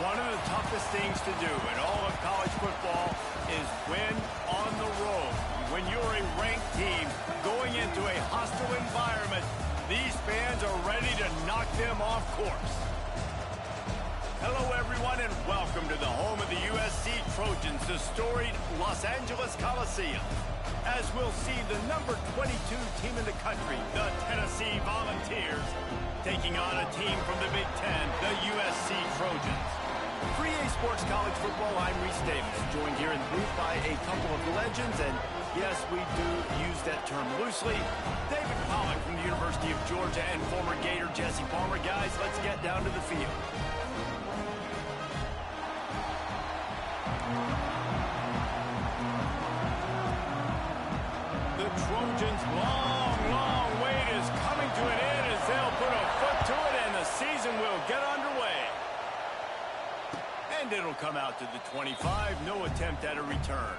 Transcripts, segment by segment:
One of the toughest things to do in all of college football is win on the road. When you're a ranked team going into a hostile environment, these fans are ready to knock them off course. Hello, everyone, and welcome to the home of the USC Trojans, the storied Los Angeles Coliseum. As we'll see the number 22 team in the country, the Tennessee Volunteers, taking on a team from the Big Ten, the USC Trojans. For EA Sports College Football, I'm Reese Davis, joined here in the booth by a couple of legends, and yes, we do use that term loosely. David Pollock from the University of Georgia and former Gator Jesse Palmer. Guys, let's get down to the field. The Trojans' long wait is coming to an end as they'll put a foot to it and the season will get underway. And it'll come out to the 25, no attempt at a return.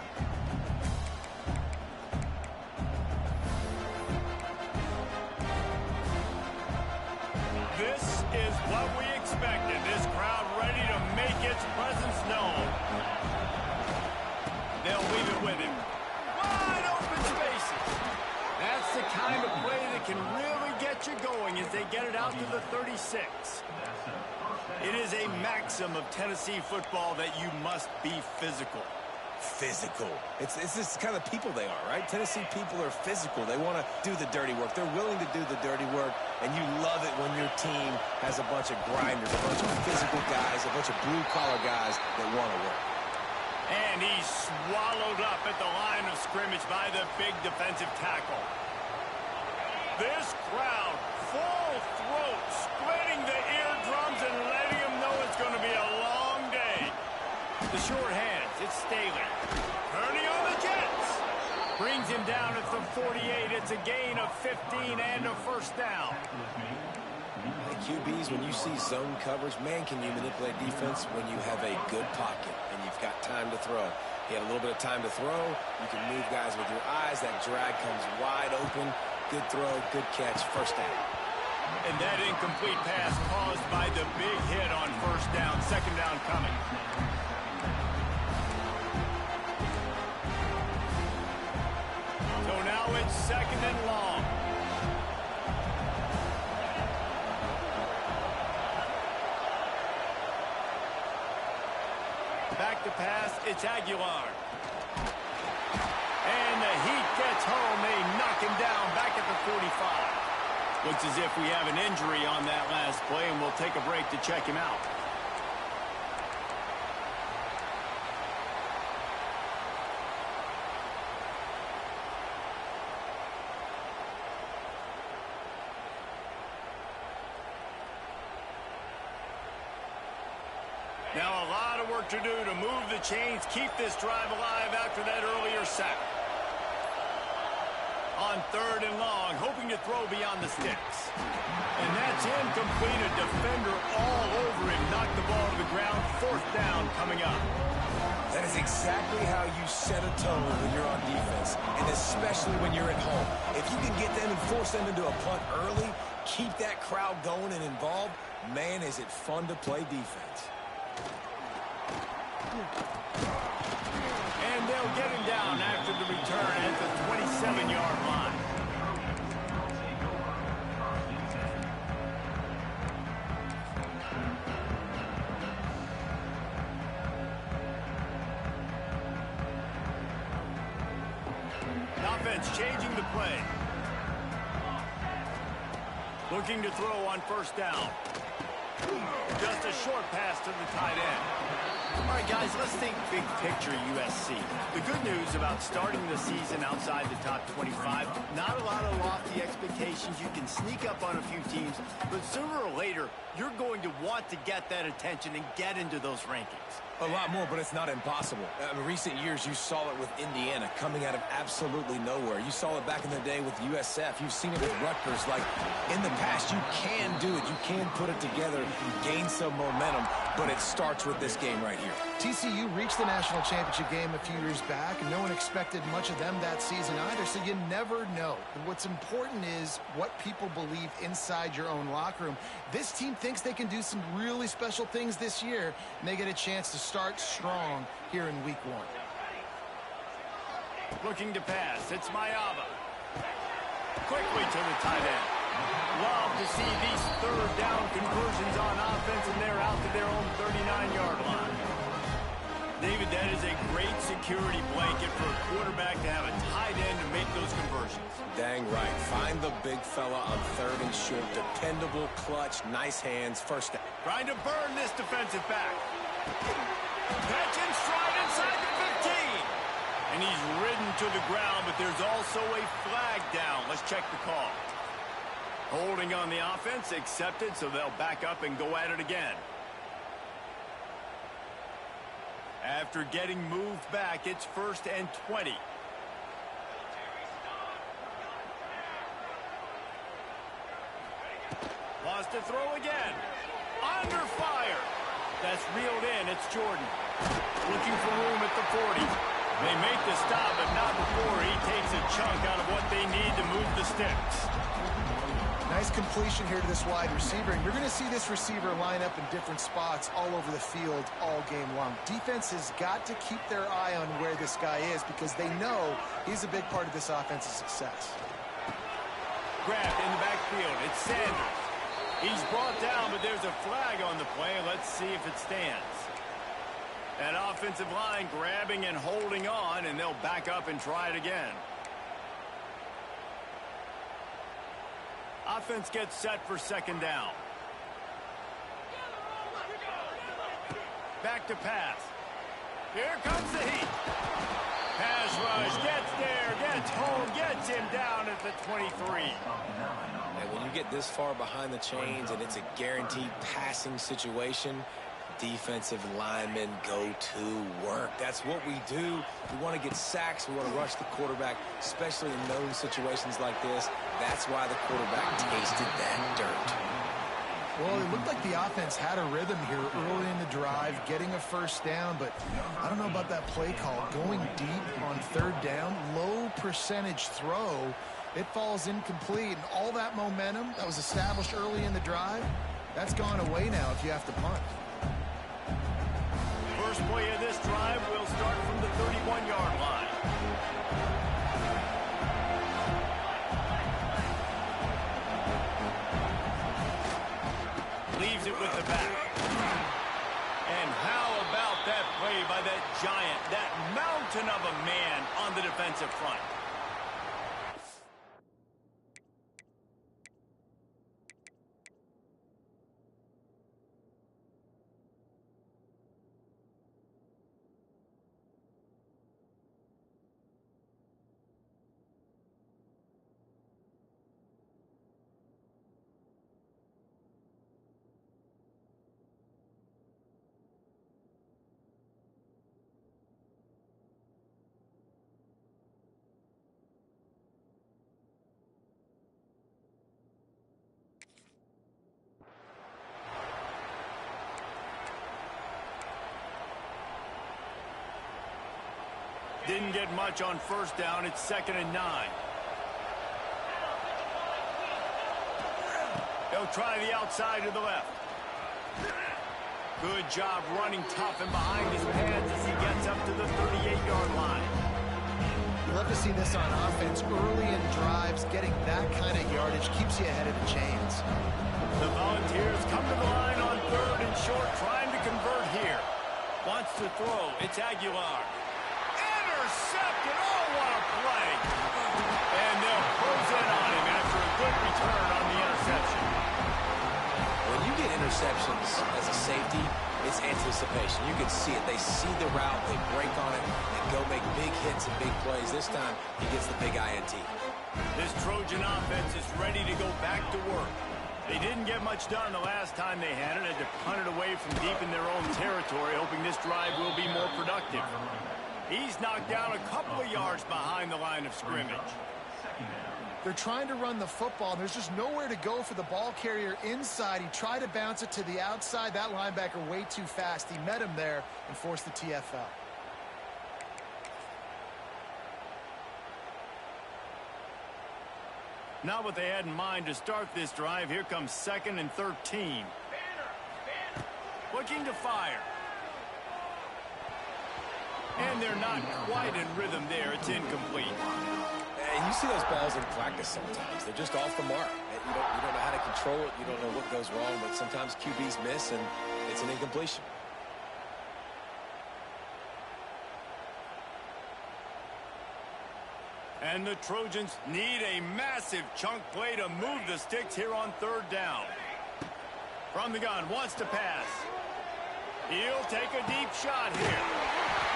This is what we expected. This crowd ready to make its presence known. They'll leave it with him. Wide open spaces. That's the kind of play that can really get you going as they get it out to the 36. It is a maxim of Tennessee football that you must be physical. Physical. It's this kind of people they are, right? Tennessee people are physical. They want to do the dirty work. They're willing to do the dirty work, and you love it when your team has a bunch of grinders, a bunch of physical guys, a bunch of blue-collar guys that want to work. And he's swallowed up at the line of scrimmage by the big defensive tackle. This crowd, full throat, splitting the eardrums and letting them know it's going to be a long day. The short hands, it's Staley. Turning on the Jets. Brings him down at the 48. It's a gain of 15 and a first down. Hey, QBs, when you see zone coverage, man, can you manipulate defense when you have a good pocket and you've got time to throw. He had a little bit of time to throw. You can move guys with your eyes. That drag comes wide open. Good throw, good catch, first down. And that incomplete pass caused by the big hit on first down. Second down coming. So now it's second and long. Back to pass, it's Aguilar. And the heat gets home. They knock him down back at the 45. Looks as if we have an injury on that last play, and we'll take a break to check him out. Now a lot of work to do to move the chains, keep this drive alive after that earlier sack. On third and long, hoping to throw beyond the sticks. And that's incomplete. A defender all over him. Knocked the ball to the ground. Fourth down coming up. That is exactly how you set a tone when you're on defense, and especially when you're at home. If you can get them and force them into a punt early, keep that crowd going and involved, man, is it fun to play defense. And they'll get him down after the return at the 27-yard line. Offense changing the play. Looking to throw on first down. Just a short pass to the tight end. All right, guys, let's think big picture USC. The good news about starting the season outside the top 25, not a lot of lofty expectations. You can sneak up on a few teams, but sooner or later, you're going to want to get that attention and get into those rankings. A lot more, but it's not impossible. In recent years, you saw it with Indiana coming out of absolutely nowhere. You saw it back in the day with USF. You've seen it with Rutgers. Like, in the past, you can do it. You can put it together, gain some momentum, but it starts with this game right here. TCU reached the national championship game a few years back, and no one expected much of them that season either, so you never know. And what's important is what people believe inside your own locker room. This team thinks they can do some really special things this year, and they get a chance to start strong here in week 1. Looking to pass. It's Mayava. Quickly to the tight end. Love to see these third down conversions on offense, and they're out to their own 39-yard line. David, that is a great security blanket for a quarterback to have a tight end to make those conversions. Dang right. Find the big fella on 3rd and short. Dependable, clutch, nice hands, first down. Trying to burn this defensive back. Catch and stride inside the 15. And he's ridden to the ground, but there's also a flag down. Let's check the call. Holding on the offense, accepted, so they'll back up and go at it again. After getting moved back, it's 1st and 20. Lost to throw again. Under fire. That's reeled in. It's Jordan. Looking for room at the 40. They make the stop, but not before he takes a chunk out of what they need to move the sticks. Nice completion here to this wide receiver, and you're going to see this receiver line up in different spots all over the field all game long. Defense has got to keep their eye on where this guy is because they know he's a big part of this offensive success. Grabbed in the backfield. It's Sanders. He's brought down, but there's a flag on the play. Let's see if it stands. That offensive line grabbing and holding on, and they'll back up and try it again. Offense gets set for 2nd down. Back to pass. Here comes the heat. Pass rush, gets there, gets home, gets him down at the 23. And when you get this far behind the chains and it's a guaranteed passing situation, defensive linemen go to work. That's what we do. We want to get sacks. We want to rush the quarterback, especially in known situations like this. That's why the quarterback tasted that dirt. Well, it looked like the offense had a rhythm here early in the drive, getting a 1st down, but I don't know about that play call. Going deep on 3rd down, low percentage throw, it falls incomplete, and all that momentum that was established early in the drive, that's gone away now if you have to punt. First play of this drive will start from the 31-yard line. Leaves it with the back. And how about that play by that giant, that mountain of a man on the defensive front? Didn't get much on 1st down. It's 2nd and 9. They'll try the outside to the left. Good job running tough and behind his pads as he gets up to the 38-yard line. You love to see this on offense early in drives. Getting that kind of yardage keeps you ahead of the chains. The Volunteers come to the line on 3rd and short, trying to convert here. Wants to throw. It's Aguilar. Intercepted. Oh, what a play. And they'll close in on him after a good return on the interception. When you get interceptions as a safety, it's anticipation. You can see it. They see the route, they break on it, and go make big hits and big plays. This time, he gets the big INT. This Trojan offense is ready to go back to work. They didn't get much done the last time they had it. Had to punt it away from deep in their own territory, hoping this drive will be more productive. He's knocked down a couple of yards behind the line of scrimmage. They're trying to run the football. There's just nowhere to go for the ball carrier inside. He tried to bounce it to the outside. That linebacker way too fast. He met him there and forced the TFL. Not what they had in mind to start this drive. Here comes 2nd and 13. Looking to fire. And they're not quite in rhythm there. It's incomplete. And you see those balls in practice sometimes. They're just off the mark. You don't know how to control it. You don't know what goes wrong, but sometimes QBs miss, and it's an incompletion. And the Trojans need a massive chunk play to move the sticks here on 3rd down. From the gun, wants to pass. He'll take a deep shot here.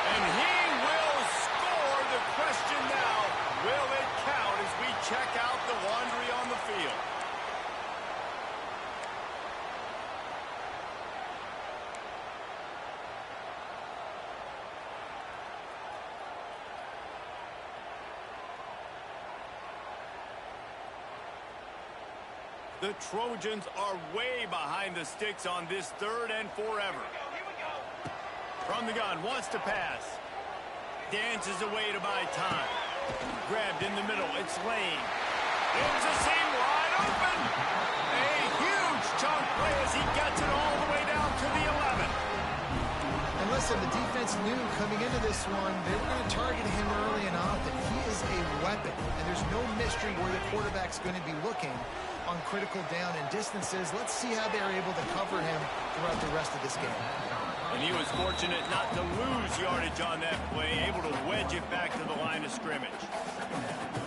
And he will score. The question now, will it count as we check out the laundry on the field? The Trojans are way behind the sticks on this 3rd and forever. From the gun, wants to pass. Dances away to buy time. Grabbed in the middle, it's Lane. It's a seam wide open. A huge chunk play as he gets it all the way down to the 11. And listen, the defense knew coming into this one, they were going to target him early and often. He is a weapon, and there's no mystery where the quarterback's going to be looking on critical down and distances. Let's see how they're able to cover him throughout the rest of this game. And he was fortunate not to lose yardage on that play, able to wedge it back to the line of scrimmage.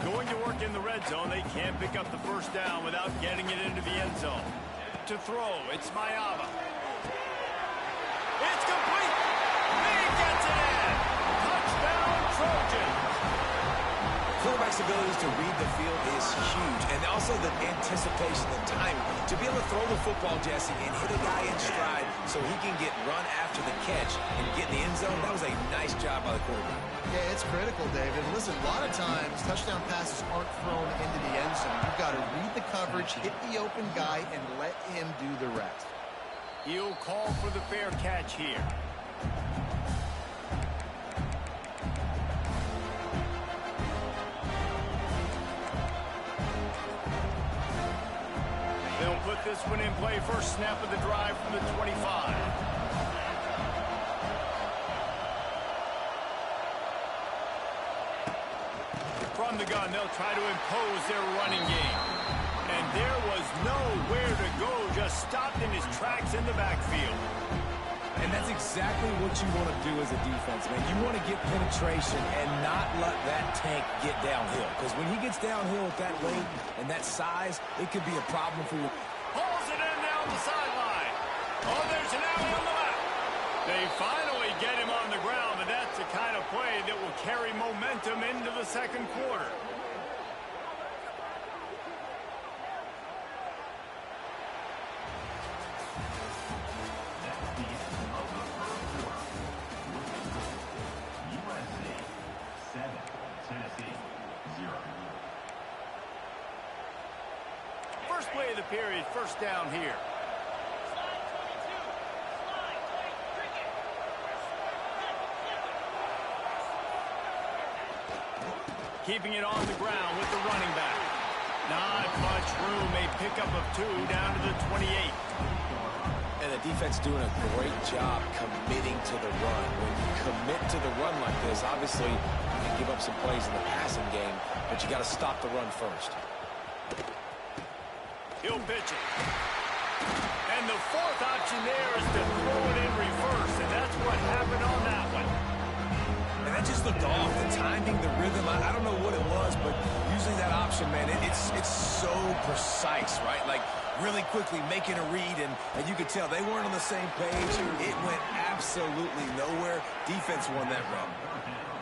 Going to work in the red zone, they can't pick up the 1st down without getting it into the end zone. To throw, it's Mayava. It's complete. He gets it in. Touchdown, Trojans. Quarterback's ability to read the field is huge, and also the anticipation, the timing. To be able to throw the football, Jesse, and hit a guy in stride so he can get run after the catch and get in the end zone, that was a nice job by the quarterback. Yeah, it's critical, David. Listen, a lot of times, touchdown passes aren't thrown into the end zone. You've got to read the coverage, hit the open guy, and let him do the rest. He'll call for the fair catch here. They'll put this one in play. First snap of the drive from the 25. From the gun, they'll try to impose their running game. And there was nowhere to go, just stopped in his tracks in the backfield. And that's exactly what you want to do as a defense, man. You want to get penetration and not let that tank get downhill. Because when he gets downhill with that weight and that size, it could be a problem for you. Pulls it in down the sideline. Oh, there's an alley on the left. They finally get him on the ground, but that's the kind of play that will carry momentum into the 2nd quarter. First play of the period, 1st down here. Keeping it on the ground with the running back. Not much room, a pickup of 2 down to the 28. And the defense doing a great job committing to the run. When you commit to the run like this, obviously you can give up some plays in the passing game, but you got to stop the run first. He'll pitch it. And the 4th option there is to throw it in reverse, and that's what happened on that one. And that just looked off. The timing, the rhythm, I don't know what it was, but using that option, man, it's so precise, right? Like really quickly making a read, and you could tell they weren't on the same page. It went absolutely nowhere. Defense won that run.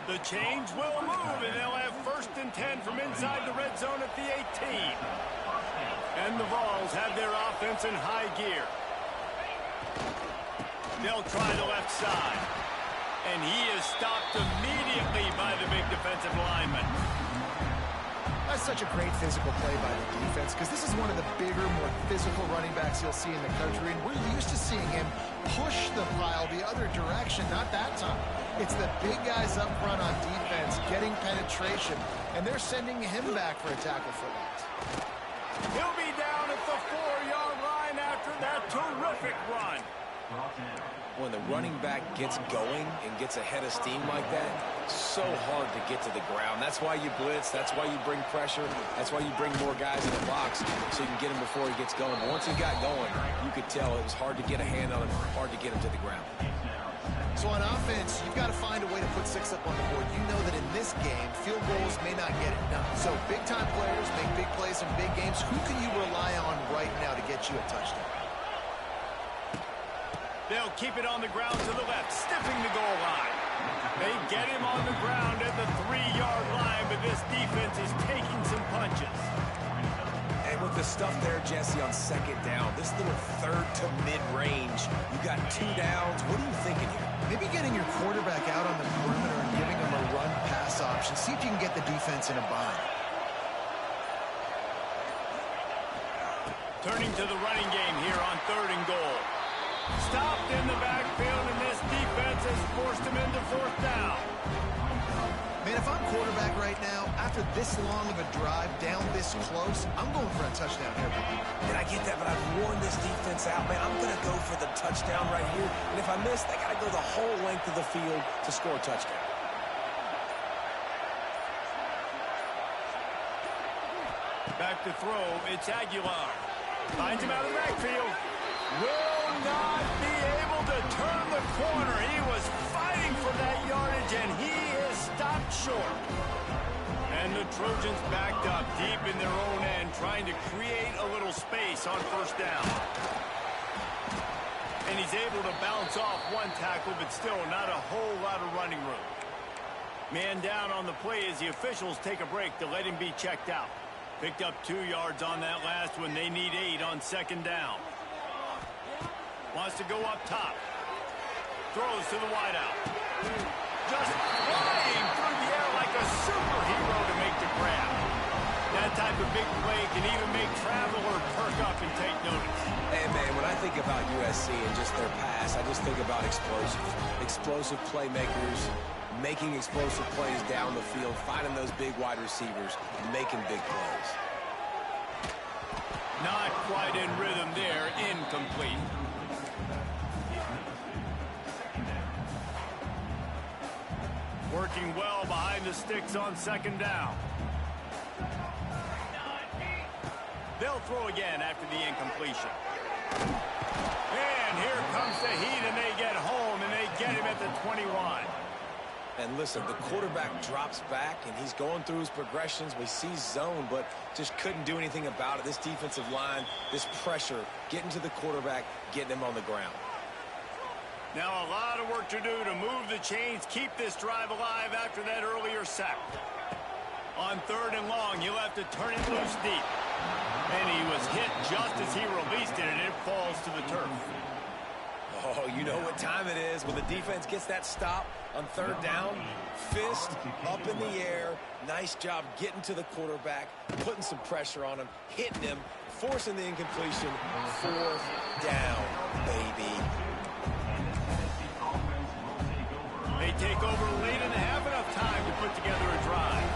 The change will move, and they'll have 1st and 10 from inside the red zone at the 18. And the Vols have their offense in high gear. They'll try the left side. And he is stopped immediately by the big defensive lineman. That's such a great physical play by the defense because this is one of the bigger, more physical running backs you'll see in the country, and we're used to seeing him push the pile the other direction. Not that time. It's the big guys up front on defense getting penetration, and they're sending him back for a tackle for loss. He'll be down at the 4-yard line after that terrific run. When the running back gets going and gets ahead of steam like that, so hard to get to the ground. That's why you blitz. That's why you bring pressure. That's why you bring more guys in the box so you can get him before he gets going. But once he got going, you could tell it was hard to get a hand on him, hard to get him to the ground. So on offense, you've got to find a way to put 6 up on the board. You know that in this game, field goals may not get it done. So big-time players make big plays in big games. Who can you rely on right now to get you a touchdown? They'll keep it on the ground to the left, stiffing the goal line. They get him on the ground at the 3-yard line, but this defense is taking some punches. And with the stuff there, Jesse, on second down, this little third to mid-range, you got 2 downs. What are you thinking here? Maybe getting your quarterback out on the perimeter and giving him a run-pass option. See if you can get the defense in a bind. Turning to the running game here on 3rd and goal. Stopped in the backfield, and this defense has forced him into 4th down. Man, if I'm quarterback right now, after this long of a drive down this close, I'm going for a touchdown here. And I get that, but I've worn this defense out, man. I'm going to go for the touchdown right here. And if I miss, they got to go the whole length of the field to score a touchdown. Back to throw, it's Aguilar. Finds him out of the backfield. Will not be able to turn the corner. He was fighting for that yardage, and he is stopped short. And the Trojans backed up deep in their own end, trying to create a little space on 1st down. And he's able to bounce off one tackle, but still not a whole lot of running room. Man down on the play as the officials take a break to let him be checked out. Picked up 2 yards on that last one. They need 8 on 2nd down. Wants to go up top. Throws to the wideout. Just flying through the air like a superhero to make the grab. That type of big play can even make traveler perk up and take notice. Hey, man, when I think about USC and just their pass, I just think about explosive. Explosive playmakers, making explosive plays down the field, finding those big wide receivers, making big plays. Not quite in rhythm there. Incomplete. Working well behind the sticks on 2nd down. They'll throw again after the incompletion. And here comes the heat, and they get home, and they get him at the 21. And listen, the quarterback drops back, and he's going through his progressions. We see zone, but just couldn't do anything about it. This defensive line, this pressure, getting to the quarterback, getting him on the ground. Now a lot of work to do to move the chains, keep this drive alive after that earlier sack. On 3rd and long, he'll have to turn it loose deep. And he was hit just as he released it, and it falls to the turf. Oh, you know what time it is. When the defense gets that stop on 3rd down, fist up in the air. Nice job getting to the quarterback, putting some pressure on him, hitting him, forcing the incompletion. 4th down, baby. They take over late and have enough time to put together a drive.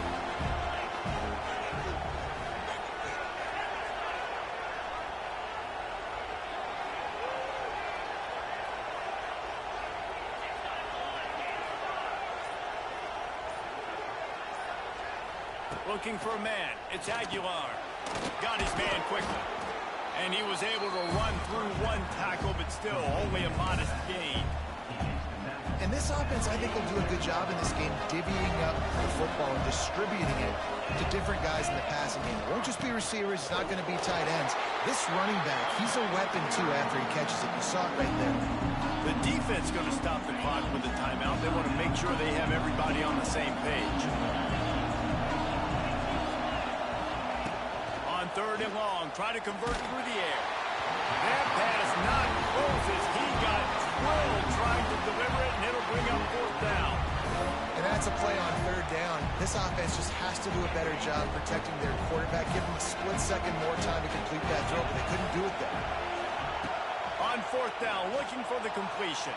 Looking for a man. It's Aguilar. Got his man quickly. And he was able to run through one tackle, but still only a modest gain. And this offense, I think, will do a good job in this game divvying up the football and distributing it to different guys in the passing game. It won't just be receivers. It's not going to be tight ends. This running back, he's a weapon, too, after he catches it. You saw it right there. The defense going to stop the clock with a timeout. They want to make sure they have everybody on the same page. On 3rd and long. Try to convert through the air. That pass not closes. He got drilled trying to deliver it, and it'll bring up 4th down. And that's a play on 3rd down. This offense just has to do a better job protecting their quarterback. Give them a split second more time to complete that throw, but they couldn't do it there. On 4th down, looking for the completion.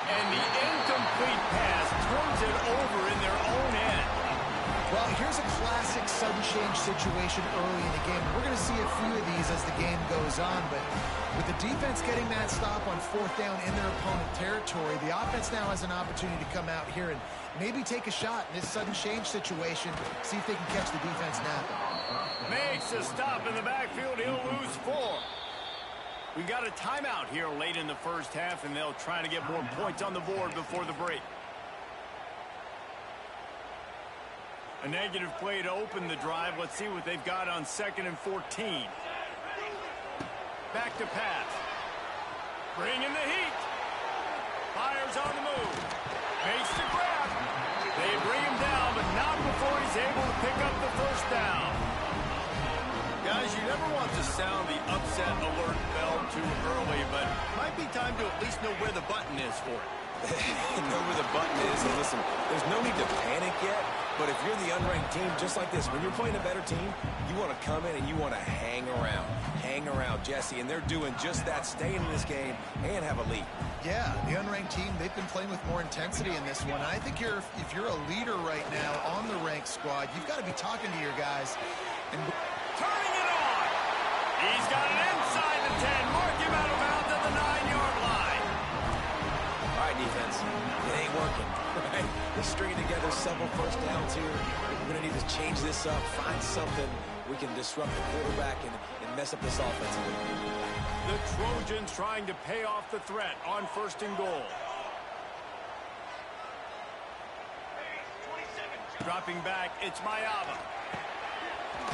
And the incomplete pass turns it over in their own end. Well, here's a classic sudden change situation early in the game. We're going to see a few of these as the game goes on, but with the defense getting that stop on 4th down in their opponent territory, the offense now has an opportunity to come out here and maybe take a shot in this sudden change situation, see if they can catch the defense napping. Makes a stop in the backfield. He'll lose 4. We got a timeout here late in the 1st half, and they'll try to get more points on the board before the break. A negative play to open the drive. Let's see what they've got on 2nd and 14. Back to pass. Bringing the heat. Fires on the move. Makes the grab. They bring him down, but not before he's able to pick up the 1st down. Guys, you never want to sound the upset alert bell too early, but it might be time to at least know where the button is for it. Know where the button is, and listen, there's no need to panic yet, but if you're the unranked team, just like this, when you're playing a better team, you want to come in and you want to hang around Jesse, and they're doing just that, staying in this game and have a lead. Yeah, the unranked team, they've been playing with more intensity in this one. I think if you're a leader right now on the ranked squad, you've got to be talking to your guys. And turning it on. He's got it inside the 10. Mark him out of bounds at the 9-yard line. All right, defense, it ain't working. Right? They're stringing together several 1st downs here. We're going to need to change this up, find something we can disrupt the quarterback and mess up this offense a little bit. The Trojans trying to pay off the threat on 1st and goal. Dropping back, it's Mayava.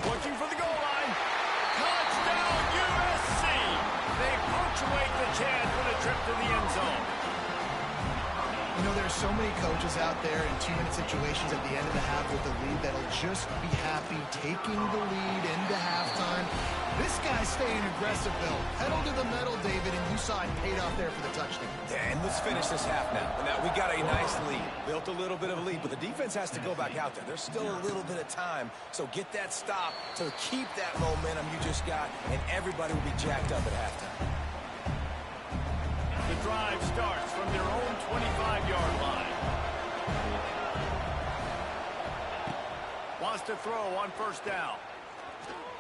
Looking for the goal line. Touchdown, USC! They punctuate the chance for the trip to the end zone. you know, there's so many coaches out there in 2-minute situations at the end of the half with the lead that'll just be happy taking the lead into halftime. This guy's staying aggressive, Bill. Pedal to the metal, David, and you saw it paid off there for the touchdown. And let's finish this half now. Now, we got a nice lead. Built a little bit of a lead, but the defense has to go back out there. There's still a little bit of time, so get that stop to keep that momentum you just got, and everybody will be jacked up at halftime. The drive starts from their own 25-yard line. Wants to throw on first down.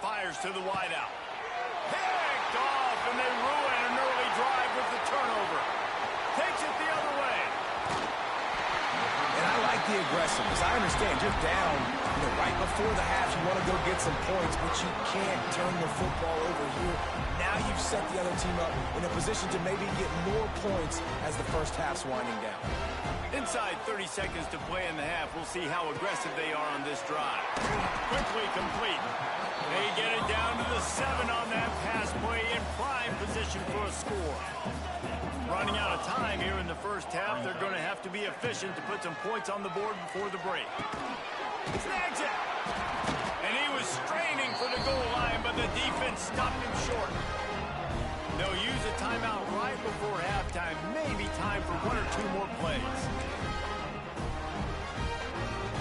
Fires to the wideout. Picked off, and they ruin an early drive with the turnover. Takes it the other way. And I like the aggressiveness. I understand you're down, right before the half. You want to go get some points, but you can't turn the football over here. Now you've set the other team up in a position to maybe get more points as the first half's winding down. Inside 30 seconds to play in the half. We'll see how aggressive they are on this drive. Quickly complete. They get it down to the 7 on that pass play in prime position for a score. Running out of time here in the first half. They're going to have to be efficient to put some points on the board before the break. Snags it. And he was straining for the goal line, but the defense stopped him short. They'll use a timeout right before halftime. Maybe time for 1 or 2 more plays.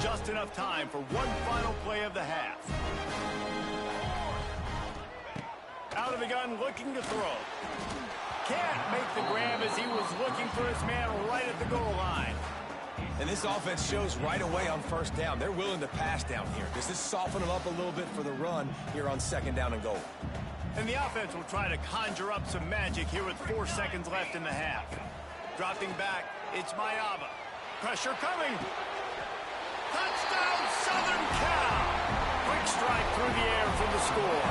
Just enough time for one final play of the half. Out of the gun, looking to throw. Can't make the grab as he was looking for his man right at the goal line. And this offense shows right away on first down. They're willing to pass down here. Does this soften them up a little bit for the run here on second down and goal? And the offense will try to conjure up some magic here with 4 seconds left in the half. Dropping back, it's Mayava. Pressure coming. Touchdown, Southern Cal. Quick strike through the air for the score.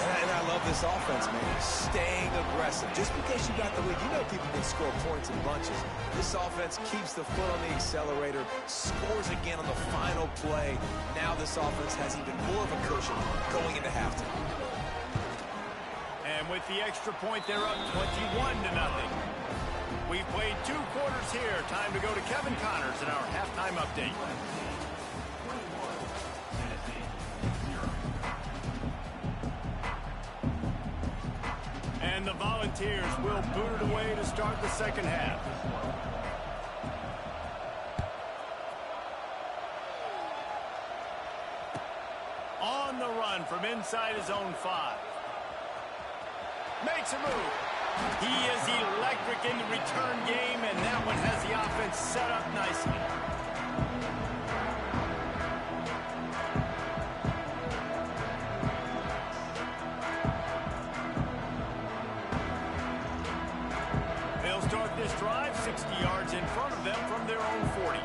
And I love this offense, man. Staying aggressive. Just because you got the lead, you know people can score points in bunches. This offense keeps the foot on the accelerator, scores again on the final play. Now this offense has even more of a cushion going into halftime. And with the extra point, they're up 21-0. We've played 2 quarters here. Time to go to Kevin Connors in our halftime update. And the Volunteers will boot it away to start the second half. On the run from inside his own 5. Makes a move. He is electric in the return game, and that one has the offense set up nicely. They'll start this drive 60 yards in front of them from their own 40.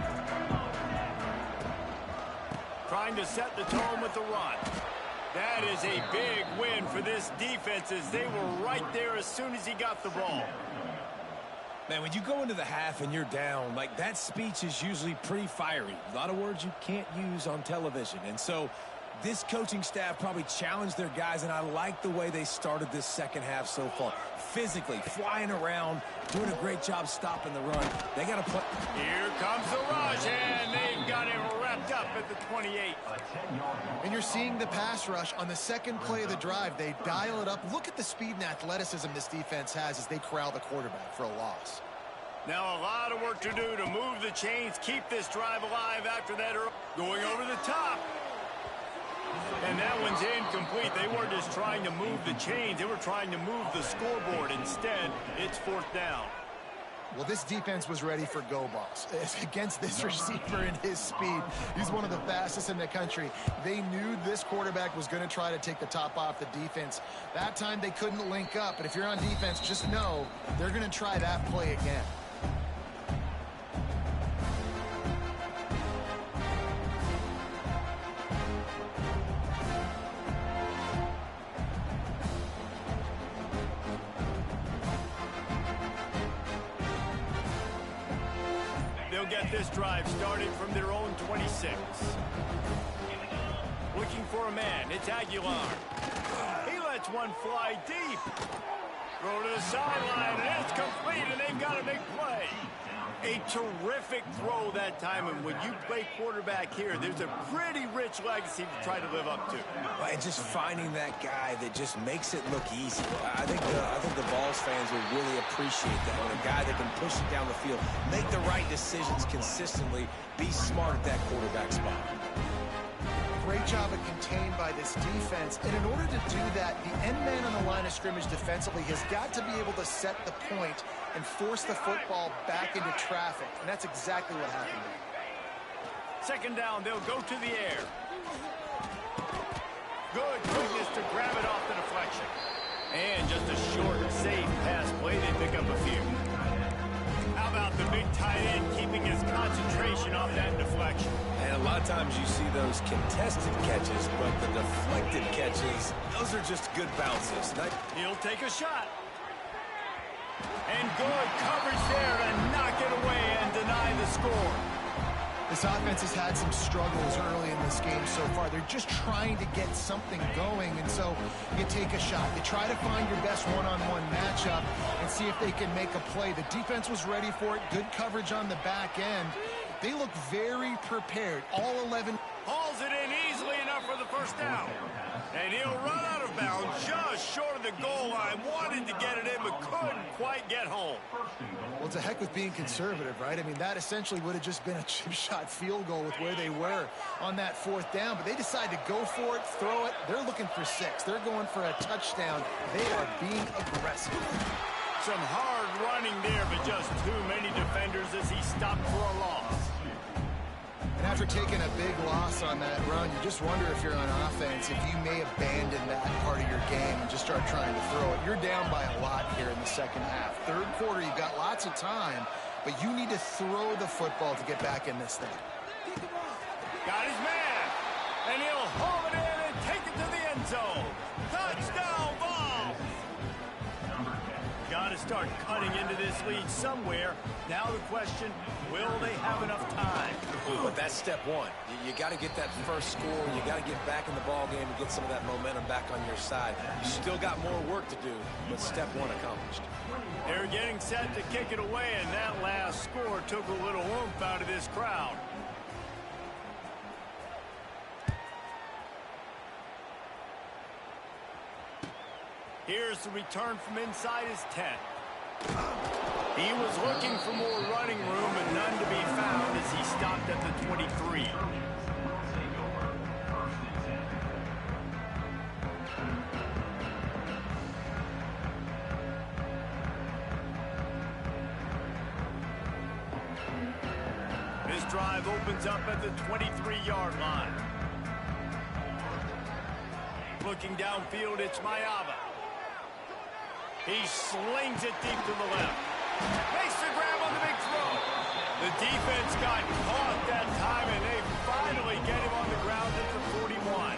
Trying to set the tone with the run. That is a big win for this defense as they were right there as soon as he got the ball. Man, when you go into the half and you're down, like that speech is usually pretty fiery. A lot of words you can't use on television. And so this coaching staff probably challenged their guys, and I like the way they started this second half so far. Physically, flying around, doing a great job stopping the run. They got to play. Here comes the rush, and they've got him wrapped up at the 28. And you're seeing the pass rush on the second play of the drive. They dial it up. Look at the speed and athleticism this defense has as they corral the quarterback for a loss. Now a lot of work to do to move the chains, keep this drive alive after that. Going over the top. And that one's incomplete. They weren't just trying to move the chains. They were trying to move the scoreboard. Instead, it's 4th down. Well, this defense was ready for go balls. Against this receiver and his speed, he's one of the fastest in the country. They knew this quarterback was going to try to take the top off the defense. That time they couldn't link up. But if you're on defense, just know they're going to try that play again. Get this drive started from their own 26. Looking for a man. It's Aguilar. He lets one fly deep. Throw to the sideline, and it's complete, and they've got a big play. A terrific throw that time, and when you play quarterback here, there's a pretty rich legacy to try to live up to. And just finding that guy that just makes it look easy. I think the Vols fans will really appreciate that. When a guy that can push it down the field, make the right decisions consistently, be smart at that quarterback spot. Great job of contained by this defense. And in order to do that, the end man on the line of scrimmage defensively has got to be able to set the point and force the football back into traffic. And that's exactly what happened there. Second down, they'll go to the air. Good quickness to grab it off the deflection. And just a short, safe pass play. They pick up a few. How about the big tight end keeping his concentration off that deflection? And a lot of times you see those contested catches, but the deflected catches, those are just good bounces. He'll take a shot. And good coverage there to knock it away and deny the score. This offense has had some struggles early in this game so far. They're just trying to get something going, and so you take a shot. You try to find your best one-on-one matchup and see if they can make a play. The defense was ready for it. Good coverage on the back end. They look very prepared. All 11. Hauls it in easily enough for the first down. And he'll run out of bounds just short of the goal line. Wanted to get it in, but couldn't quite get home. Well, it's a heck with being conservative, right? I mean, that essentially would have just been a chip shot field goal with where they were on that 4th down. But they decided to go for it, throw it. They're looking for 6. They're going for a touchdown. They are being aggressive. Some hard running there, but just too many defenders as he stopped for a loss. And after taking a big loss on that run, you just wonder if you're on offense, if you may abandon that part of your game and just start trying to throw it. You're down by a lot here in the second half. Third quarter, you've got lots of time, but you need to throw the football to get back in this thing. Got his man, and he'll haul it in and take it to the end zone. Touchdown, Vols! Got to start cutting into this lead somewhere. Now the question, will they have enough time? But that's step one. You got to get that first score. You got to get back in the ball game and get some of that momentum back on your side. You still got more work to do, but step one accomplished. They're getting set to kick it away, and that last score took a little oomph out of this crowd. Here's the return from inside his 10. He was looking for more running room, but none to be found as he stopped at the 23. This drive opens up at the 23-yard line. Looking downfield, it's Mayava. He slings it deep to the left. Makes the grab on the big throw. The defense got caught that time, and they finally get him on the ground at the 41.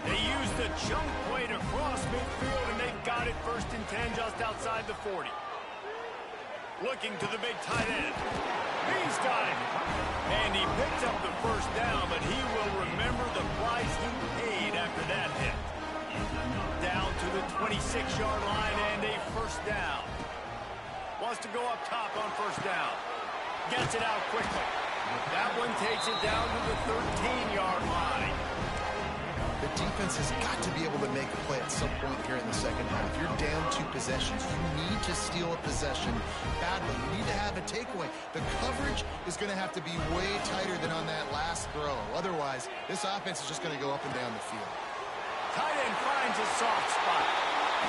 They used a chunk play to cross midfield, and they've got it 1st and 10 just outside the 40. Looking to the big tight end. He's got it. And he picks up the 1st down, but he will remember the price he paid after that hit. Down to the 26-yard line and a 1st down. Wants to go up top on 1st down. Gets it out quickly. That one takes it down to the 13-yard line. The defense has got to be able to make a play at some point here in the second half. You're down 2 possessions. You need to steal a possession badly. You need to have a takeaway. The coverage is going to have to be way tighter than on that last throw. Otherwise, this offense is just going to go up and down the field. Tight end finds a soft spot.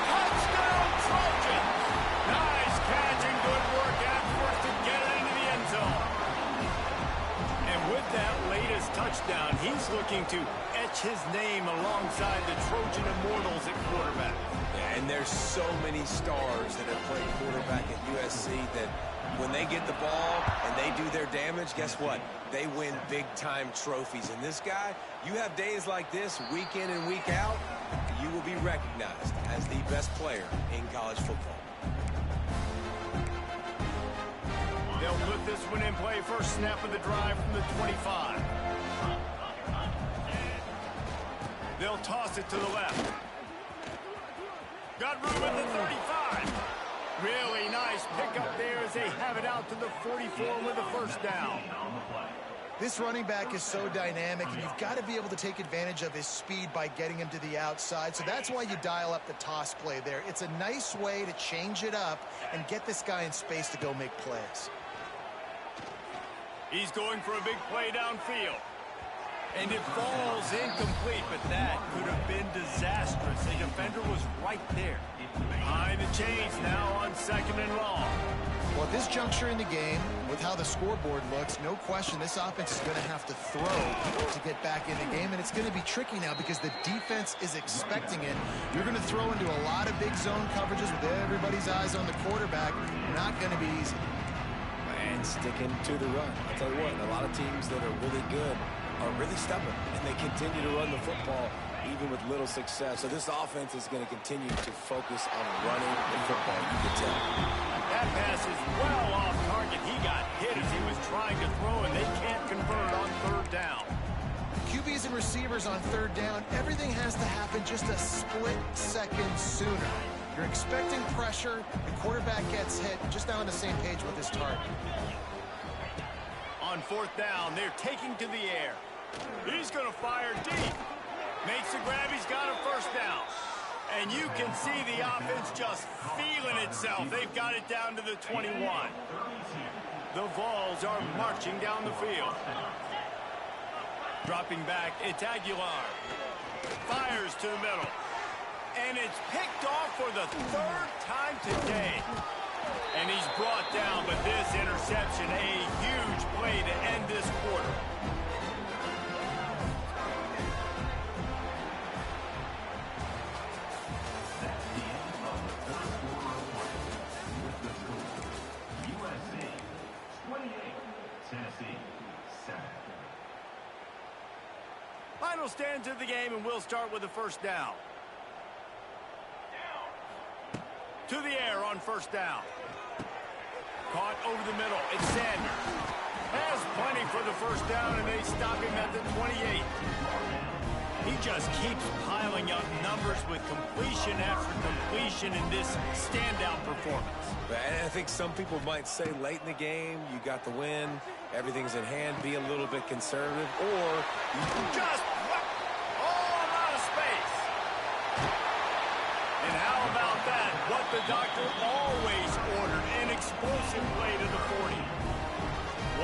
Touchdown, Trojans! Nice catch and good work afterwards to get it into the end zone. And with that latest touchdown, he's looking to etch his name alongside the Trojan Immortals at quarterback. Yeah, and there's so many stars that have played quarterback at USC that when they get the ball and they do their damage, guess what? They win big-time trophies. And this guy, you have days like this, week in and week out, you will be recognized as the best player in college football. They'll put this one in play. 1st snap of the drive from the 25. They'll toss it to the left. Got room at the 35. Really nice pickup there as they have it out to the 44 with a 1st down. This running back is so dynamic, and you've got to be able to take advantage of his speed by getting him to the outside. So that's why you dial up the toss play there. It's a nice way to change it up and get this guy in space to go make plays. He's going for a big play downfield. And it falls incomplete, but that could have been disastrous. The defender was right there. Behind the chains now on 2nd and long. Well, at this juncture in the game, with how the scoreboard looks, no question this offense is going to have to throw to get back in the game, and it's going to be tricky now because the defense is expecting it. You're going to throw into a lot of big zone coverages with everybody's eyes on the quarterback. Not going to be easy. And sticking to the run. I'll tell you what, a lot of teams that are really good are really stubborn, and they continue to run the football even with little success. So this offense is going to continue to focus on running the football, you can tell. That pass is well off target. He got hit as he was trying to throw, and they can't convert on 3rd down. QBs and receivers on 3rd down, everything has to happen just a split second sooner. You're expecting pressure, the quarterback gets hit, just now on the same page with his target. On 4th down, they're taking to the air. He's going to fire deep. Makes the grab, he's got a 1st down. And you can see the offense just feeling itself. They've got it down to the 21. The Vols are marching down the field. Dropping back, it's Aguilar. Fires to the middle. And it's picked off for the 3rd time today. And he's brought down, but this interception, a huge play to end this quarter. USC 28, Tennessee 7. Final stand to the game, and we'll start with the 1st down. To the air on 1st down. Caught over the middle. It's Sanders. Has plenty for the 1st down, and they stop him at the 28. He just keeps piling up numbers with completion after completion in this standout performance. And I think some people might say late in the game, you got the win, everything's in hand, be a little bit conservative, or just all out of space. And doctor always ordered an explosive play to the 40.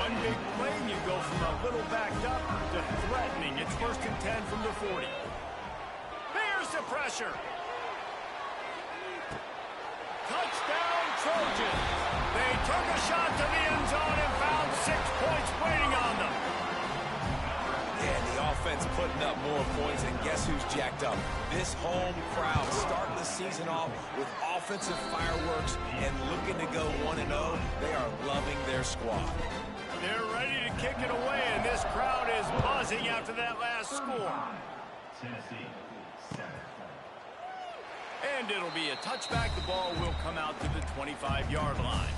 One big play, and you go from a little backed up to threatening. It's 1st and 10 from the 40. There's the pressure. Touchdown, Trojans. They took a shot to the end zone and found 6 points waiting on them. Yeah, the offense putting up more points, and guess who's jacked up? This home crowd starting the season off with offensive fireworks and looking to go 1-0. They are loving their squad. They're ready to kick it away, and this crowd is buzzing after that last score. Tennessee, 7. And it'll be a touchback. The ball will come out to the 25-yard line.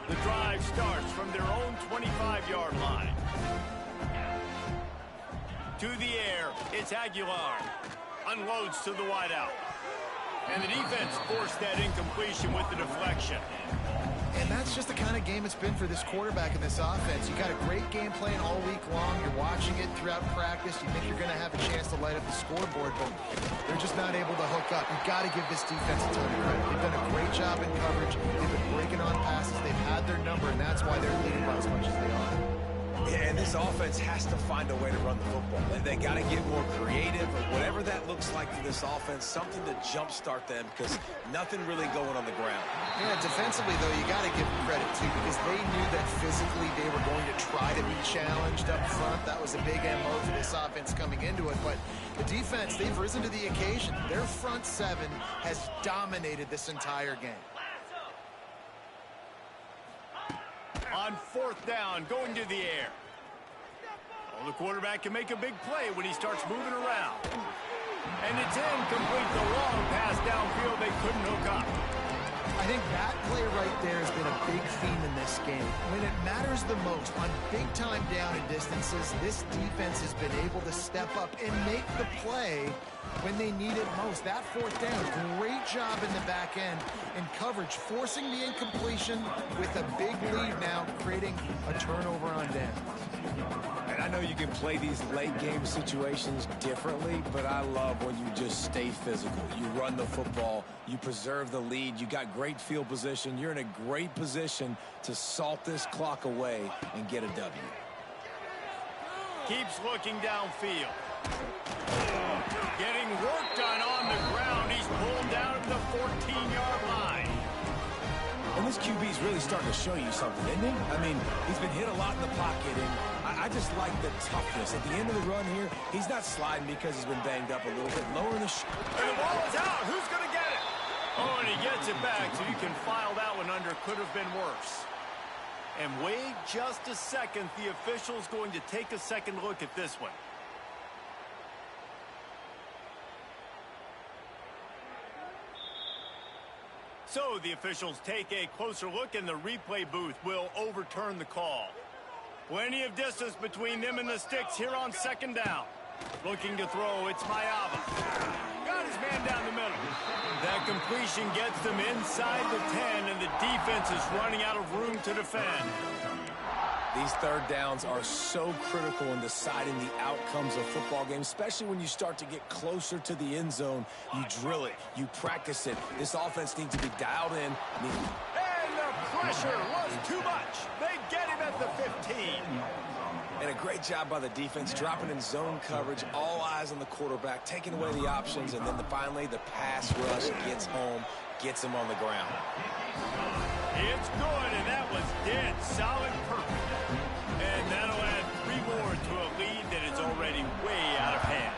The drive starts from their own 25-yard line. To the air, it's Aguilar. Unloads to the wideout. And the defense forced that incompletion with the deflection. And that's just the kind of game it's been for this quarterback in this offense. You got a great game plan all week long. You're watching it throughout practice. You think you're going to have a chance to light up the scoreboard, but they're just not able to hook up. You've got to give this defense a ton of credit. They've done a great job in coverage. They've been breaking on passes. They've had their number, and that's why they're leading by as much as they are. Yeah, and this offense has to find a way to run the football. They got to get more creative, or whatever that looks like for this offense, something to jumpstart them, because nothing really going on the ground. Yeah, defensively, though, you got to give them credit, too, because they knew that physically they were going to try to be challenged up front. That was a big MO for this offense coming into it, but the defense, they've risen to the occasion. Their front seven has dominated this entire game. On 4th down, going to the air. Oh, the quarterback can make a big play when he starts moving around. And it's incomplete. The long pass downfield, they couldn't hook up. I think that play right there has been a big theme in this game. When it matters the most, on big-time down and distances, this defense has been able to step up and make the play when they need it most. That 4th down, great job in the back end in coverage, forcing the incompletion with a big lead now, creating a turnover on down. And I know you can play these late-game situations differently, but I love when you just stay physical. You run the football, you preserve the lead, you got great field position, you're in a great position to salt this clock away and get a W. Keeps looking downfield. Getting work done on the ground. He's pulled down to the 14-yard line. And this QB's really starting to show you something, isn't he? I mean, he's been hit a lot in the pocket, and I just like the toughness. At the end of the run here, he's not sliding because he's been banged up a little bit. Lowering the And the ball is out. Who's going to get it? Oh, and he gets it back, so you can file that one under. Could have been worse. And wait just a second. The official's going to take a second look at this one. So the officials take a closer look, and the replay booth will overturn the call. Plenty of distance between them and the sticks here on 2nd down. Looking to throw, it's Mayava. Got his man down the middle. That completion gets them inside the 10, and the defense is running out of room to defend. These 3rd downs are so critical in deciding the outcomes of football games, especially when you start to get closer to the end zone. You drill it, you practice it. This offense needs to be dialed in. And the pressure was too much. They get him at the 15. And a great job by the defense, dropping in zone coverage, all eyes on the quarterback, taking away the options, and then finally the pass rush gets home, gets him on the ground. It's good, and that was dead solid perfect. And that'll add 3 more to a lead that is already way out of hand.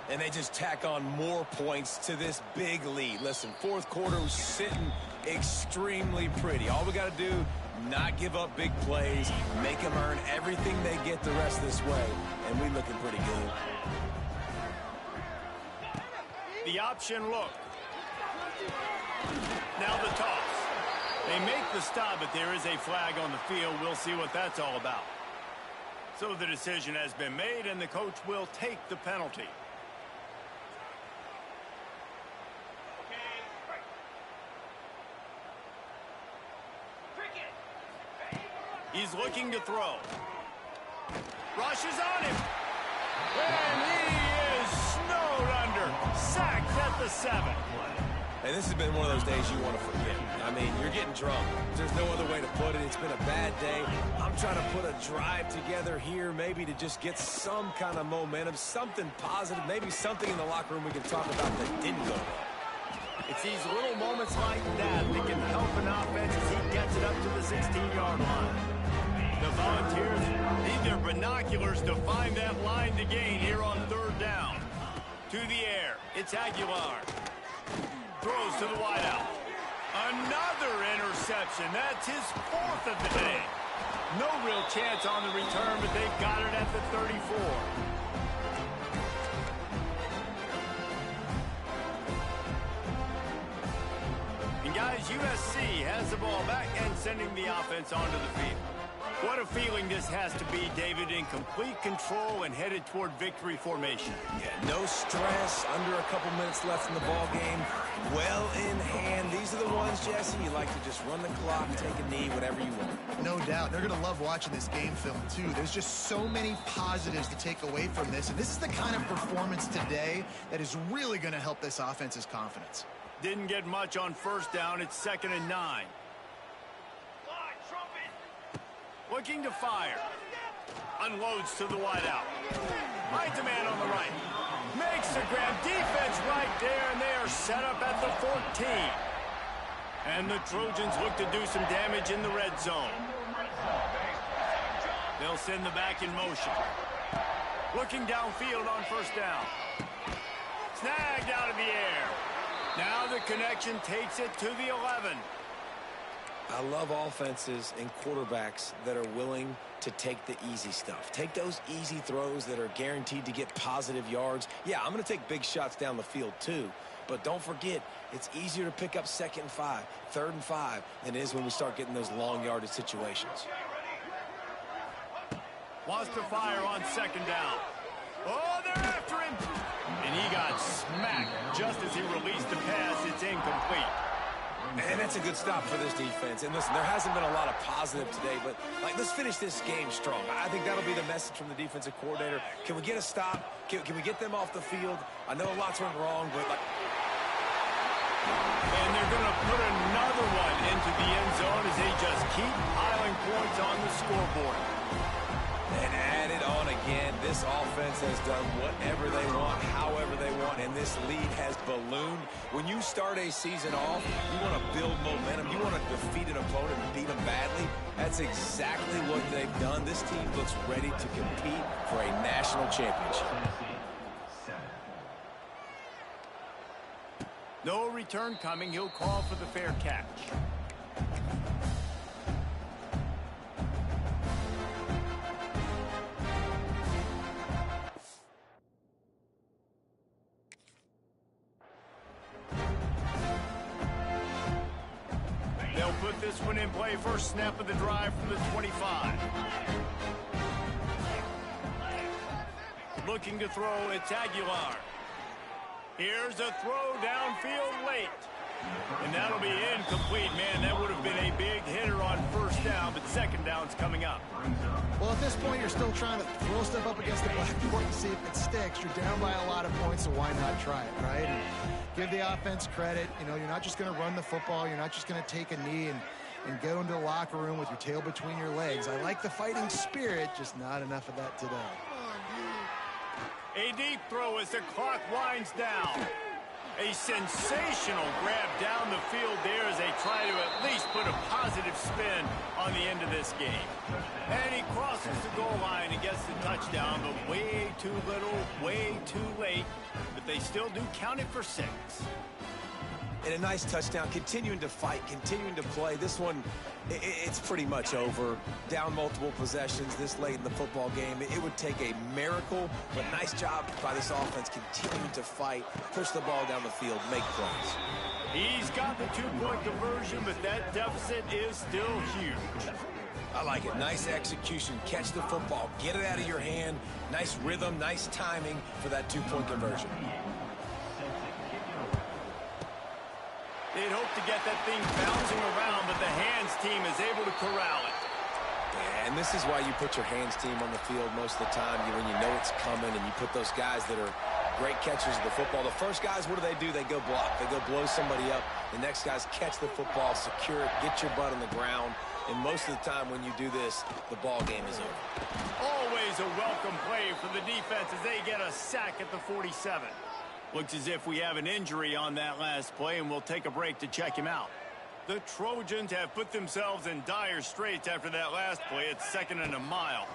And they just tack on more points to this big lead. Listen, 4th quarter was sitting extremely pretty. All we got to do, not give up big plays, make them earn everything they get the rest of this way, and we're looking pretty good. The option look. Now the toss. They make the stop, but there is a flag on the field. We'll see what that's all about. So the decision has been made, and the coach will take the penalty. He's looking to throw. Rushes on him. And he is snowed under. Sacked at the 7. And this has been one of those days you want to forget. I mean, you're getting drunk. There's no other way to put it. It's been a bad day. I'm trying to put a drive together here, maybe to just get some kind of momentum, something positive, maybe something in the locker room we can talk about that didn't go well. It's these little moments like that that can help an offense as he gets it up to the 16-yard line. The Volunteers need their binoculars to find that line to gain here on 3rd down. To the air, it's Aguilar. Throws to the wideout. Another interception. That's his 4th of the day. No real chance on the return, but they've got it at the 34. And guys, USC has the ball back and sending the offense onto the field. What a feeling this has to be, David, in complete control and headed toward victory formation. Yeah, no stress, under a couple minutes left in the ball game, well in hand. These are the ones, Jesse, you like to just run the clock, take a knee, whatever you want. No doubt. They're going to love watching this game film, too. There's just so many positives to take away from this, and this is the kind of performance today that is really going to help this offense's confidence. Didn't get much on 1st down. It's 2nd and 9. Looking to fire. Unloads to the wideout. Finds a man on the right. Makes the grab. Defense right there, and they are set up at the 14. And the Trojans look to do some damage in the red zone. They'll send the back in motion. Looking downfield on 1st down. Snagged out of the air. Now the connection takes it to the 11. I love offenses and quarterbacks that are willing to take the easy stuff. Take those easy throws that are guaranteed to get positive yards. Yeah, I'm going to take big shots down the field too. But don't forget, it's easier to pick up 2nd and 5, 3rd and 5 than it is when we start getting those long yardage situations. Wants to fire on 2nd down. Oh, they're after him. And he got smacked just as he released the pass. It's incomplete. And that's a good stop for this defense. And listen, there hasn't been a lot of positive today, but let's finish this game strong. I think that'll be the message from the defensive coordinator. Can we get a stop? Can we get them off the field? I know lots went wrong, but And they're going to put another one into the end zone as they just keep piling points on the scoreboard. And add it on again. This offense has done whatever they want, however they want, and this lead has ballooned. When you start a season off, you want to build momentum. You want to defeat an opponent and beat them badly. That's exactly what they've done. This team looks ready to compete for a national championship. No return coming. He'll call for the fair catch. They'll put this one in play. First snap of the drive from the 25. Looking to throw, it's Aguilar. Here's a throw downfield late. And that'll be incomplete. Man, that would have been a big hitter on 1st down, but 2nd down's coming up. Well, at this point, you're still trying to throw stuff up against the blackboard to see if it sticks. You're down by a lot of points, so why not try it, right? And give the offense credit. You know, you're not just going to run the football. You're not just going to take a knee and go into the locker room with your tail between your legs. I like the fighting spirit, just not enough of that today. A deep throw as the clock winds down. A sensational grab down the field there as they try to at least put a positive spin on the end of this game. And he crosses the goal line and gets the touchdown, but way too little, way too late. But they still do count it for 6. And a nice touchdown, continuing to fight, continuing to play. This one, it's pretty much over. Down multiple possessions this late in the football game. It would take a miracle, but nice job by this offense continuing to fight, push the ball down the field, make plays. He's got the 2-point conversion, but that deficit is still huge. I like it. Nice execution. Catch the football. Get it out of your hand. Nice rhythm, nice timing for that 2-point conversion. They'd hope to get that thing bouncing around, but the hands team is able to corral it. Yeah, and this is why you put your hands team on the field most of the time when you know it's coming, and you put those guys that are great catchers of the football. The first guys, what do? They go block. They go blow somebody up. The next guys catch the football, secure it, get your butt on the ground. And most of the time when you do this, the ball game is over. Always a welcome play for the defense as they get a sack at the 47. Looks as if we have an injury on that last play, and we'll take a break to check him out. The Trojans have put themselves in dire straits after that last play. It's 2nd and a mile.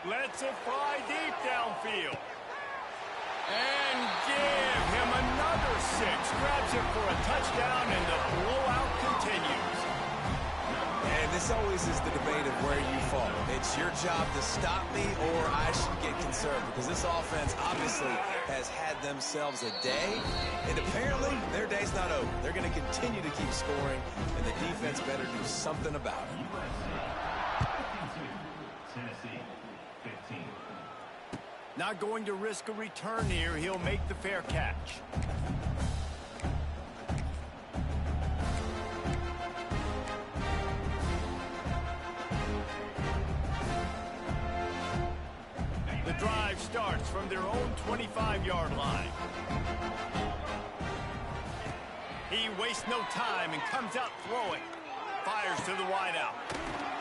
Lets it fly deep downfield. And give him another 6. Grabs it for a touchdown, and the blowout continues. And this always is the debate of where you fall. It's your job to stop me, or I should get concerned, because this offense obviously has had themselves a day, and apparently their day's not over. They're going to continue to keep scoring, and the defense better do something about it. Tennessee, 15. Not going to risk a return here. He'll make the fair catch. The drive starts from their own 25-yard line. He wastes no time and comes out throwing. Fires to the wideout.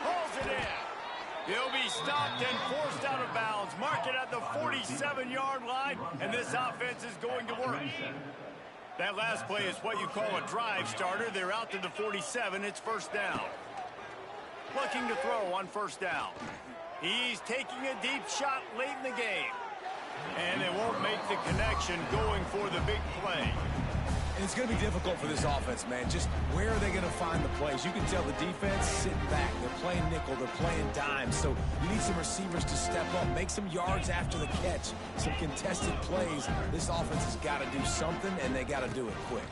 Pulls it in. He'll be stopped and forced out of bounds. Mark it at the 47-yard line, and this offense is going to work. That last play is what you call a drive starter. They're out to the 47. It's 1st down. Looking to throw on 1st down. He's taking a deep shot late in the game. And they won't make the connection going for the big play. And it's going to be difficult for this offense, man. Just where are they going to find the plays? You can tell the defense sitting back. They're playing nickel. They're playing dime. So you need some receivers to step up, make some yards after the catch, some contested plays. This offense has got to do something, and they got to do it quick.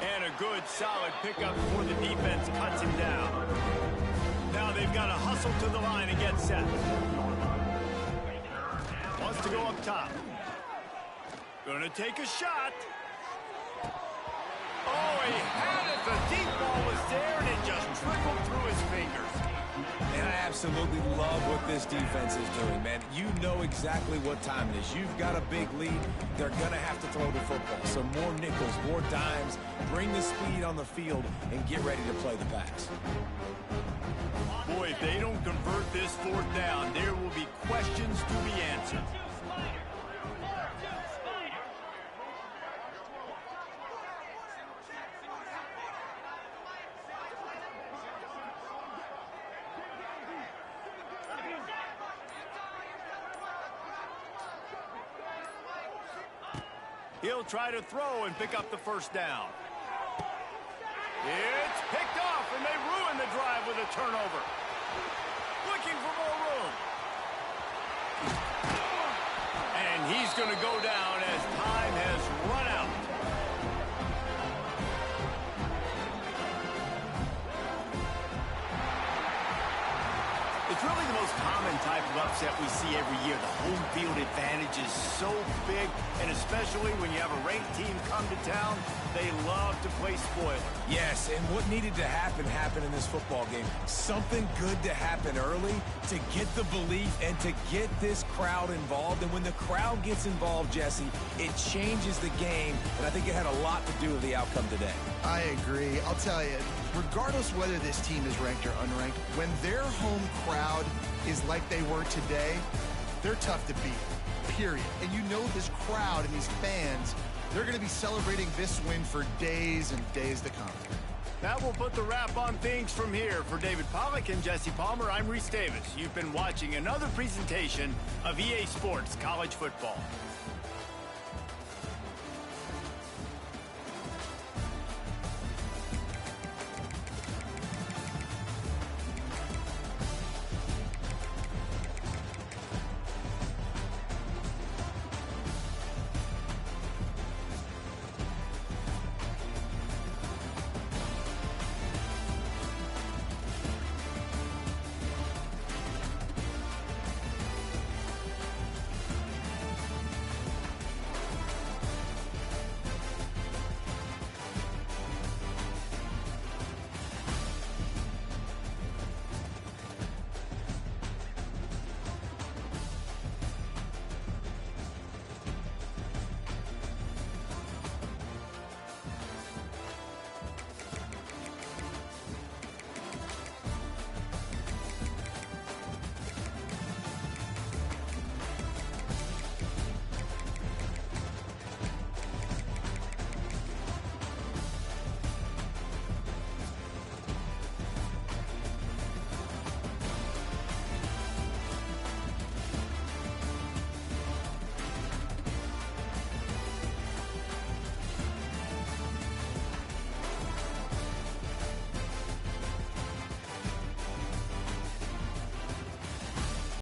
And a good, solid pickup before the defense cuts him down. Now they've got to hustle to the line and get set. Wants to go up top. Gonna take a shot. Oh, he had it. The deep ball was there, and it just trickled through his fingers. And I absolutely love what this defense is doing, man. You know exactly what time it is. You've got a big lead. They're going to have to throw the football. So more nickels, more dimes. Bring the speed on the field and get ready to play the pass. Boy, if they don't convert this 4th down, there will be questions to be answered. He'll try to throw and pick up the 1st down. It's picked off, and they ruin the drive with a turnover. Looking for more room. And he's going to go down as time has run out. It's really the most common type of upset we see every year. The home field advantage is so big, and especially when you have a ranked team come to town, they love to play spoiler. Yes, and what needed to happen happened in this football game. Something good to happen early to get the belief and to get this crowd involved. And when the crowd gets involved, Jesse, it changes the game, and I think it had a lot to do with the outcome today. I agree. I'll tell you, regardless whether this team is ranked or unranked, when their home crowd is like they were today, they're tough to beat, period. And you know this crowd and these fans, they're going to be celebrating this win for days and days to come. That will put the wrap on things from here. For David Pollack and Jesse Palmer, I'm Reese Davis. You've been watching another presentation of EA Sports College Football.